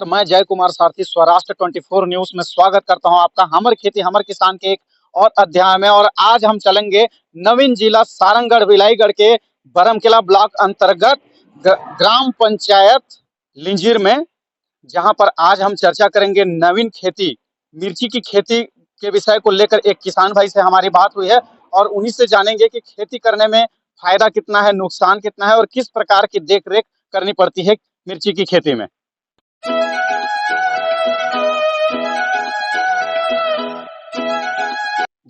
और मैं जय कुमार सारथी स्वराष्ट्र 24 न्यूज में स्वागत करता हूं आपका हमर खेती हमर किसान के एक और अध्याय में। और आज हम चलेंगे नवीन जिला सारंगढ़ बिलाईगढ़ के बरमकेला ब्लॉक अंतर्गत ग्राम पंचायत लिंजीर में, जहां पर आज हम चर्चा करेंगे नवीन खेती मिर्ची की खेती के विषय को लेकर। एक किसान भाई से हमारी बात हुई है और उन्हीं से जानेंगे कि खेती करने में फायदा कितना है, नुकसान कितना है और किस प्रकार की देख रेख करनी पड़ती है मिर्ची की खेती में।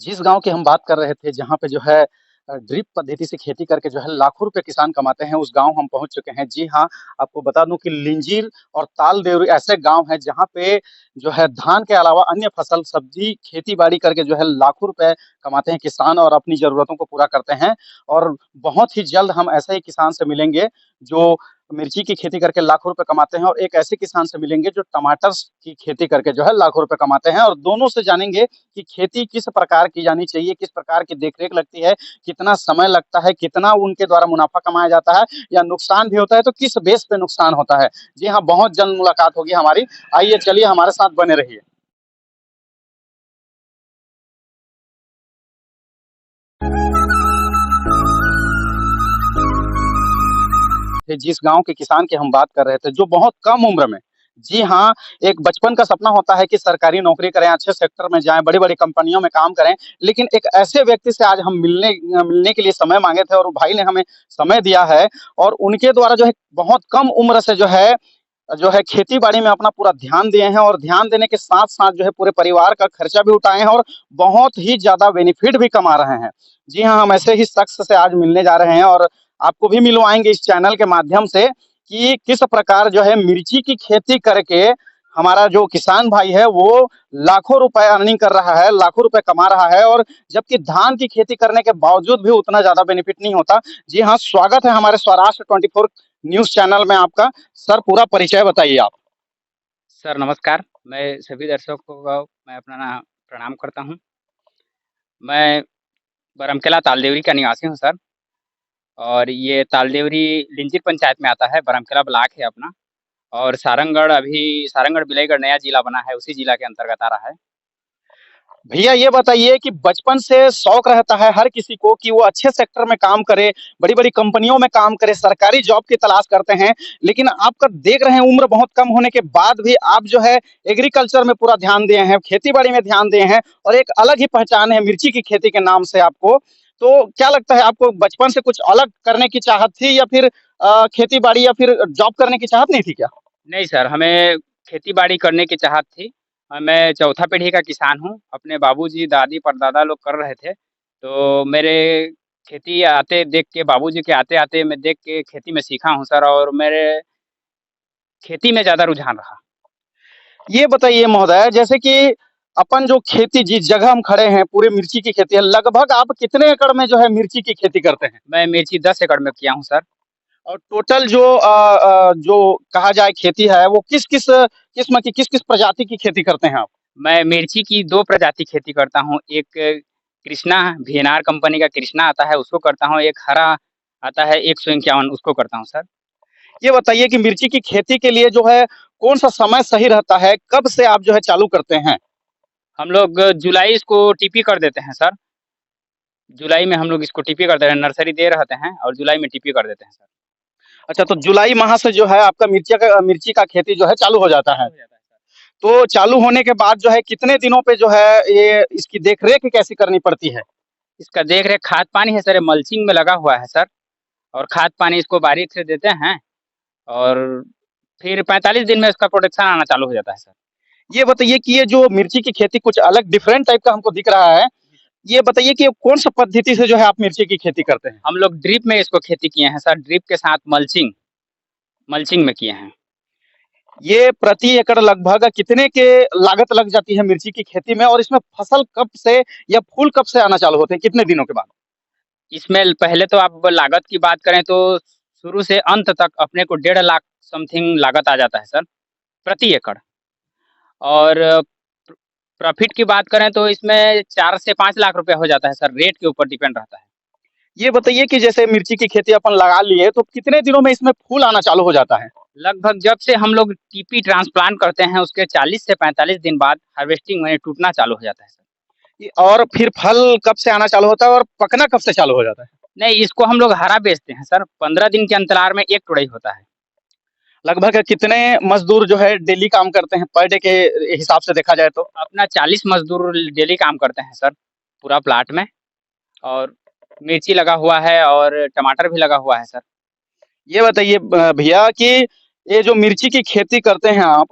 जिस गांव की हम बात कर रहे थे, जहां पे जो है ड्रिप पद्धति से खेती करके जो है लाखों रुपए किसान कमाते हैं, उस गांव हम पहुंच चुके हैं। जी हाँ, आपको बता दूं कि लिंजीर और ताल देवरी ऐसे गांव हैं जहां पे जो है धान के अलावा अन्य फसल सब्जी खेती बाड़ी करके जो है लाखों रुपए कमाते हैं किसान और अपनी जरूरतों को पूरा करते हैं। और बहुत ही जल्द हम ऐसे ही किसान से मिलेंगे जो मिर्ची की खेती करके लाखों रुपए कमाते हैं, और एक ऐसे किसान से मिलेंगे जो टमाटर की खेती करके जो है लाखों रुपए कमाते हैं। और दोनों से जानेंगे कि खेती किस प्रकार की जानी चाहिए, किस प्रकार की देखरेख लगती है, कितना समय लगता है, कितना उनके द्वारा मुनाफा कमाया जाता है या नुकसान भी होता है तो किस बेस पे नुकसान होता है। जी हाँ, बहुत जल्द मुलाकात होगी हमारी। आइए चलिए हमारे साथ बने रहिए। जिस गांव के किसान की हम बात कर रहे थे, जो बहुत कम उम्र में, जी हाँ, एक बचपन का सपना होता है कि सरकारी नौकरी करें, अच्छे सेक्टर में जाएं, बड़ी बड़ी कंपनियों में काम करें। लेकिन एक ऐसे व्यक्ति से आज हम मिलने के लिए समय मांगे थे और भाई ने हमें समय दिया है। और उनके द्वारा जो है बहुत कम उम्र से जो है खेती बाड़ी में अपना पूरा ध्यान दिए हैं, और ध्यान देने के साथ साथ जो है पूरे परिवार का खर्चा भी उठाए हैं और बहुत ही ज्यादा बेनिफिट भी कमा रहे हैं। जी हाँ, हम ऐसे ही शख्स से आज मिलने जा रहे हैं और आपको भी मिलवाएंगे इस चैनल के माध्यम से कि किस प्रकार जो है मिर्ची की खेती करके हमारा जो किसान भाई है वो लाखों रुपए अर्निंग कर रहा है, लाखों रुपए कमा रहा है। और जबकि धान की खेती करने के बावजूद भी उतना ज्यादा बेनिफिट नहीं होता। जी हाँ, स्वागत है हमारे स्वराष्ट्र 24 न्यूज चैनल में आपका। सर, पूरा परिचय बताइए आप। सर नमस्कार। मैं सभी दर्शकों को मैं अपना प्रणाम करता हूँ। मैं बरमकेला तालदेवरी का निवासी हूँ सर, और ये तालदेवरी लिंजीर पंचायत में आता है, बरमकेला ब्लॉक है अपना। और सारंगढ़ बिलाईगढ़ नया जिला बना है, उसी जिला के अंतर्गत आ रहा है। भैया ये बताइए कि बचपन से शौक रहता है हर किसी को कि वो अच्छे सेक्टर में काम करे, बड़ी बड़ी कंपनियों में काम करे, सरकारी जॉब की तलाश करते हैं। लेकिन आपका देख रहे हैं उम्र बहुत कम होने के बाद भी आप जो है एग्रीकल्चर में पूरा ध्यान दिए हैं, खेती बाड़ी में ध्यान दिए हैं, और एक अलग ही पहचान है मिर्ची की खेती के नाम से आपको। तो क्या लगता है, आपको बचपन से कुछ अलग करने की चाहत थी या फिर खेती बाड़ी या फिर जॉब करने की चाहत नहीं थी क्या? नहीं सर, हमें खेती-बाड़ी करने की चाहत थी। मैं चौथा पीढ़ी का किसान हूँ। अपने बाबूजी, दादी, परदादा लोग कर रहे थे। तो मेरे खेती आते देख के, बाबूजी के आते-आते मैं देख के खेती में सीखा हूँ सर, और मेरे खेती में ज़्यादा रुझान रहा। ये बताइए महोदय, जैसे कि अपन जो खेती जिस जगह हम खड़े हैं पूरे मिर्ची की खेती है, लगभग आप कितने एकड़ में जो है मिर्ची की खेती करते हैं? मैं मिर्ची 10 एकड़ में किया हूँ सर। और टोटल जो कहा जाए खेती है वो किस किस किस्म की, किस किस प्रजाति की खेती करते हैं आप? मैं मिर्ची की 2 प्रजाति खेती करता हूँ। एक कृष्णा वीएनआर कंपनी का कृष्णा आता है, उसको करता हूँ। एक हरा आता है 151, उसको करता हूँ सर। ये बताइए कि मिर्ची की खेती के लिए जो है कौन सा समय सही रहता है, कब से आप जो है चालू करते हैं? हम लोग जुलाई इसको टीपी कर देते हैं सर। जुलाई में हम लोग इसको टीपी कर देते हैं, नर्सरी दे रहते हैं और जुलाई में टीपी कर देते हैं सर। अच्छा, तो जुलाई माह से जो है आपका मिर्ची का खेती जो है चालू हो जाता है। चालू हो जाता है सर। तो चालू होने के बाद जो है कितने दिनों पे जो है ये इसकी देखरेख कैसी करनी पड़ती है? इसका देख-रेख खाद-पानी है सर, ये मल्चिंग में लगा हुआ है सर, और खाद-पानी इसको बारीक से देते हैं, और फिर 45 दिन में इसका प्रोडक्शन आना चालू हो जाता है सर। ये बताइए कि ये जो मिर्ची की खेती कुछ अलग डिफरेंट टाइप का हमको दिख रहा है। ये बताइए कि कौन सा पद्धति से जो है आप मिर्ची की खेती करते हैं? हम लोग ड्रिप में इसको खेती किए हैं सर, ड्रिप के साथ मल्चिंग मल्चिंग में किए हैं। ये प्रति एकड़ लगभग कितने के लागत लग जाती है मिर्ची की खेती में, और इसमें फसल कब से या फूल कब से आना चालू होते हैं, कितने दिनों के बाद? इसमें पहले तो आप लागत की बात करें तो शुरू से अंत तक अपने को 1.5 लाख समथिंग लागत आ जाता है सर, प्रति एकड़। और प्रॉफिट की बात करें तो इसमें 4 से 5 लाख रुपए हो जाता है सर, रेट के ऊपर डिपेंड रहता है। ये बताइए कि जैसे मिर्ची की खेती अपन लगा लिए तो कितने दिनों में इसमें फूल आना चालू हो जाता है? लगभग जब से हम लोग टीपी ट्रांसप्लांट करते हैं उसके 40 से 45 दिन बाद हार्वेस्टिंग में टूटना चालू हो जाता है सर। और फिर फल कब से आना चालू होता है और पकना कब से चालू हो जाता है? नहीं, इसको हम लोग हरा बेचते हैं सर, 15 दिन के अंतराल में 1 तुड़ाई होता है। लगभग कितने मजदूर जो है डेली काम करते हैं पर डे के हिसाब से देखा जाए तो? अपना 40 मज़दूर डेली काम करते हैं सर, पूरा प्लाट में, और मिर्ची लगा हुआ है और टमाटर भी लगा हुआ है सर। ये बताइए भैया कि ये जो मिर्ची की खेती करते हैं आप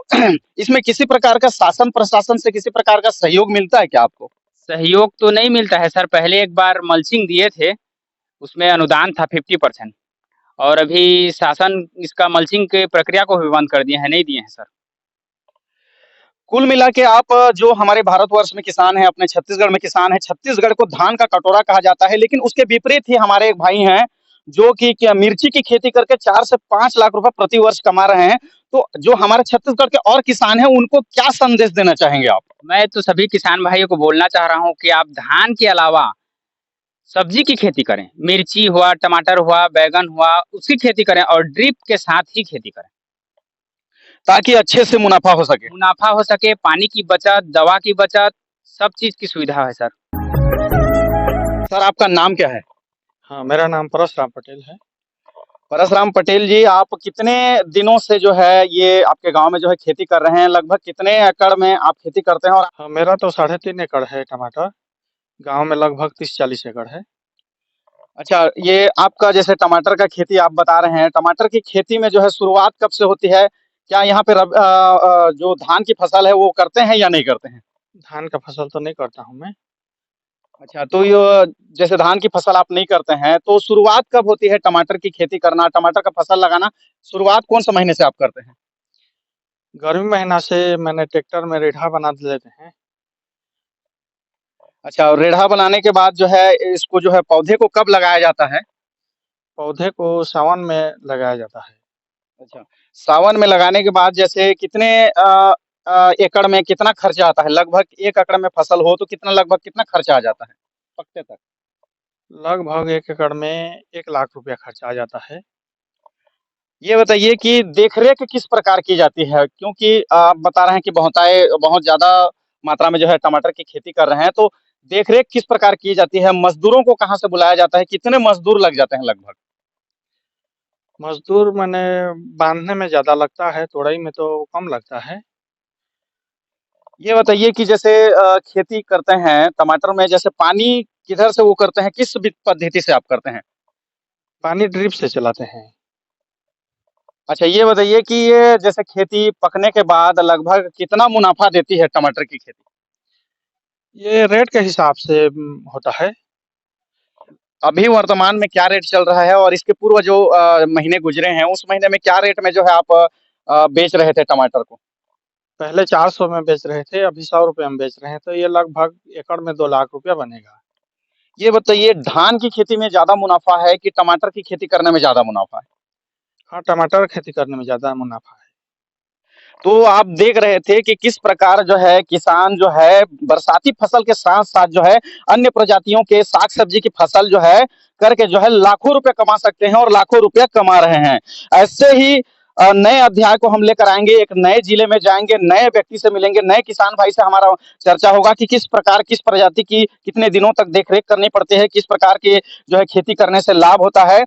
इसमें किसी प्रकार का शासन प्रशासन से किसी प्रकार का सहयोग मिलता है क्या आपको? सहयोग तो नहीं मिलता है सर, पहले एक बार मल्चिंग दिए थे, उसमें अनुदान था 50%, और अभी शासन इसका मल्चिंग के प्रक्रिया को भी बंद कर दिए हैं, नहीं दिए हैं सर। कुल मिला के आप जो हमारे भारतवर्ष में किसान हैं, अपने छत्तीसगढ़ में किसान हैं, छत्तीसगढ़ को धान का कटोरा कहा जाता है, लेकिन उसके विपरीत ही हमारे एक भाई हैं, जो कि क्या मिर्ची की खेती करके 4 से 5 लाख रुपए प्रति वर्ष कमा रहे हैं। तो जो हमारे छत्तीसगढ़ के और किसान हैं, उनको क्या संदेश देना चाहेंगे आप? मैं तो सभी किसान भाइयों को बोलना चाह रहा हूँ कि आप धान के अलावा सब्जी की खेती करें, मिर्ची हुआ, टमाटर हुआ, बैंगन हुआ, उसकी खेती करें और ड्रिप के साथ ही खेती करें। ताकि अच्छे से मुनाफा हो सके। मुनाफा हो सके, पानी की बचत, दवा की बचत, सब चीज़ की सुविधा है सर। सर आपका नाम क्या है? हाँ, मेरा नाम परसराम पटेल है। परसराम पटेल जी, आप कितने दिनों से जो है ये आपके गाँव में जो है खेती कर रहे हैं? लगभग कितने एकड़ में आप खेती करते हैं? और हाँ, मेरा तो 3.5 एकड़ है टमाटर, गाँव में लगभग 30-40 एकड़ है। अच्छा, ये आपका जैसे टमाटर का खेती आप बता रहे हैं, टमाटर की खेती में जो है शुरुआत कब से होती है? क्या यहाँ पे जो धान की फसल है वो करते हैं या नहीं करते हैं? धान का फसल तो नहीं करता हूँ मैं। अच्छा, तो ये जैसे धान की फसल आप नहीं करते हैं, तो शुरुआत कब होती है टमाटर की खेती करना, टमाटर का फसल लगाना, शुरुआत कौन-से महीने से आप करते हैं? गर्मी महीना से मैंने ट्रैक्टर में रेठा बना लेते हैं। अच्छा, और रेढ़ा बनाने के बाद जो है इसको जो है पौधे को कब लगाया जाता है? पौधे को सावन में लगाया जाता है। अच्छा, सावन में लगाने के बाद जैसे कितने एकड़ में कितना खर्चा आता है? लगभग 1 एकड़ में फसल हो तो कितना लगभग कितना खर्चा आ जाता है पकने तक? लगभग 1 एकड़ में 1 लाख रुपया खर्चा आ जाता है। ये बताइए कि देख-रेख किस प्रकार की जाती है? क्योंकि आप बता रहे हैं कि बहुत ज़्यादा मात्रा में जो है टमाटर की खेती कर रहे हैं, तो देख-रेख किस प्रकार की जाती है? मज़दूरों को कहाँ से बुलाया जाता है? कितने मज़दूर लग जाते हैं लगभग? मज़दूर माने बाँधने में ज़्यादा लगता है, तोड़ाई में तो कम लगता है। ये बताइए कि जैसे खेती करते हैं टमाटर में जैसे पानी किधर से वो करते हैं? किस विधि पद्धति से आप करते हैं? पानी ड्रिप से चलाते हैं। अच्छा, ये बताइए कि ये जैसे खेती पकने के बाद लगभग कितना मुनाफ़ा देती है टमाटर की खेती? ये रेट के हिसाब से होता है। अभी वर्तमान में क्या रेट चल रहा है और इसके पूर्व जो महीने गुज़रे हैं, उस महीने में क्या रेट में जो है आप बेच रहे थे टमाटर को? पहले 400 में बेच रहे थे, अभी 100 रुपए में बेच रहे हैं, तो ये लगभग एकड़ में 2 लाख रुपया बनेगा। ये बताइए धान की खेती में ज़्यादा मुनाफ़ा है कि टमाटर की खेती करने में ज़्यादा मुनाफ़ा है? हाँ, टमाटर खेती करने में ज़्यादा मुनाफ़ा है। तो आप देख रहे थे कि किस प्रकार जो है किसान जो है बरसाती फसल के साथ-साथ जो है अन्य प्रजातियों के साग-सब्जी की फसल जो है करके जो है लाखों रुपए कमा सकते हैं और लाखों रुपया कमा रहे हैं। ऐसे ही नए अध्याय को हम लेकर आएँगे, एक नए जिले में जाएँगे, नए व्यक्ति से मिलेंगे, नए किसान भाई से हमारा चर्चा होगा कि किस प्रकार किस प्रजाति की कितने दिनों तक देख-रेख करनी पड़ती है, किस प्रकार की जो है खेती करने से लाभ होता है।